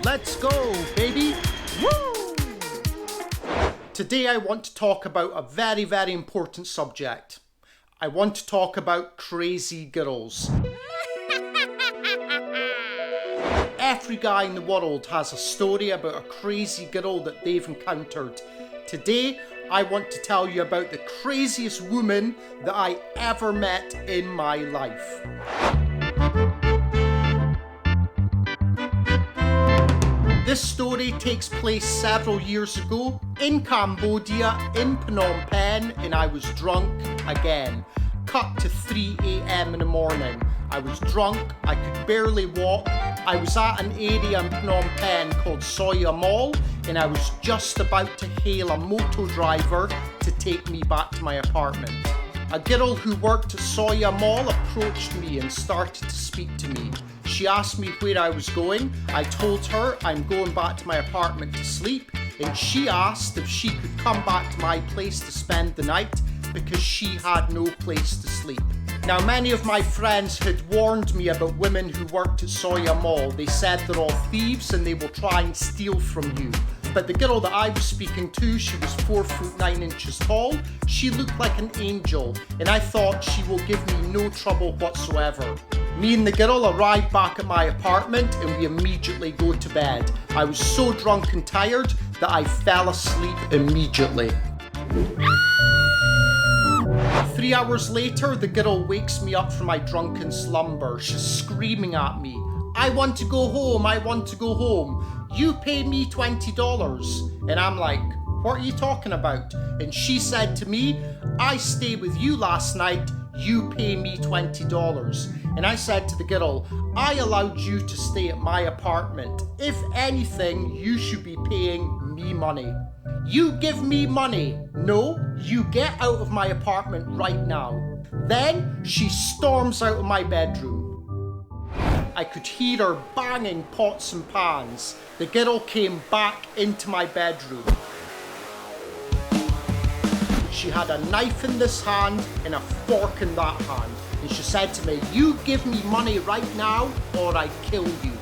Let's go, baby! Woo! Today I want to talk about a very, very important subject. I want to talk about crazy girls. Every guy in the world has a story about a crazy girl that they've encountered. Today, I want to tell you about the craziest woman that I ever met in my life. This story takes place several years ago in Cambodia, in Phnom Penh, and I was drunk again. Cut to 3 a.m. in the morning. I was drunk, I could barely walk. I was at an area in Phnom Penh called Soya Mall, and I was just about to hail a moto driver to take me back to my apartment. A girl who worked at Soya Mall approached me and started to speak to me. She asked me where I was going. I told her I'm going back to my apartment to sleep, and she asked if she could come back to my place to spend the night because she had no place to sleep. Now, many of my friends had warned me about women who worked at Soya Mall. They said they're all thieves and they will try and steal from you. But the girl that I was speaking to, she was 4 foot 9 inches tall. She looked like an angel, and I thought she will give me no trouble whatsoever. Me and the girl arrived back at my apartment and we immediately go to bed. I was so drunk and tired that I fell asleep immediately. 3 hours later, the girl wakes me up from my drunken slumber. She's screaming at me. I want to go home, I want to go home. You pay me $20. And I'm like, what are you talking about? And she said to me, I stayed with you last night, you pay me $20. And I said to the girl, I allowed you to stay at my apartment. If anything, you should be paying me money. You give me money. No, you get out of my apartment right now. Then she storms out of my bedroom. I could hear her banging pots and pans. The girl came back into my bedroom. She had a knife in this hand and a fork in that hand. And she said to me, you give me money right now or I kill you.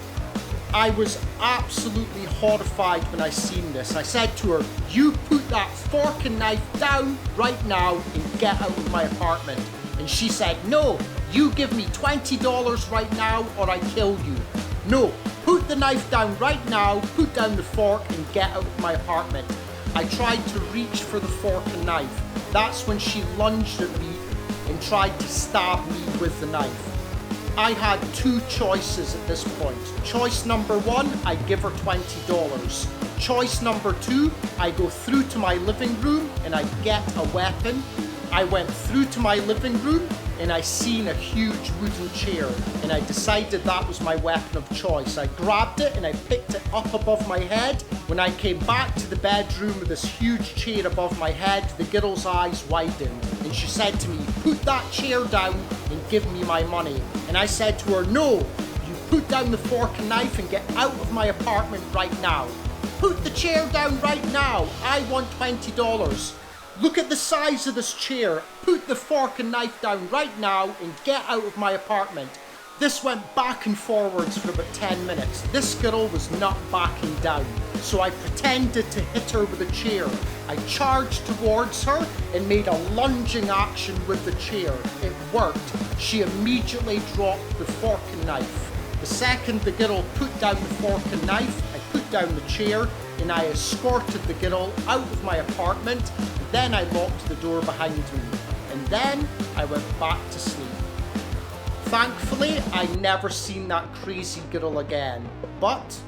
I was absolutely horrified when I seen this. I said to her, you put that fork and knife down right now and get out of my apartment. And she said, no, you give me $20 right now or I kill you. No, put the knife down right now, put down the fork and get out of my apartment. I tried to reach for the fork and knife. That's when she lunged at me and tried to stab me with the knife. I had two choices at this point. Choice number one, I give her $20. Choice number two, I go through to my living room and I get a weapon. I went through to my living room and I seen a huge wooden chair and I decided that was my weapon of choice. I grabbed it and I picked it up above my head. When I came back to the bedroom with this huge chair above my head, the girl's eyes widened and she said to me, put that chair down and give me my money. And I said to her, no, you put down the fork and knife and get out of my apartment right now. Put the chair down right now. I want $20. Look at the size of this chair. Put the fork and knife down right now and get out of my apartment. This went back and forwards for about 10 minutes. This girl was not backing down. So I pretended to hit her with a chair. I charged towards her and made a lunging action with the chair. It worked. She immediately dropped the fork and knife. The second the girl put down the fork and knife, I put down the chair and I escorted the girl out of my apartment. Then I locked the door behind me. And then I went back to sleep. Thankfully, I never seen that crazy girl again. But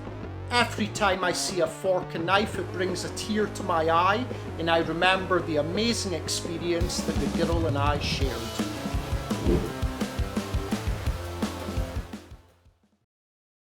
every time I see a fork and knife, it brings a tear to my eye, and I remember the amazing experience that the girl and I shared.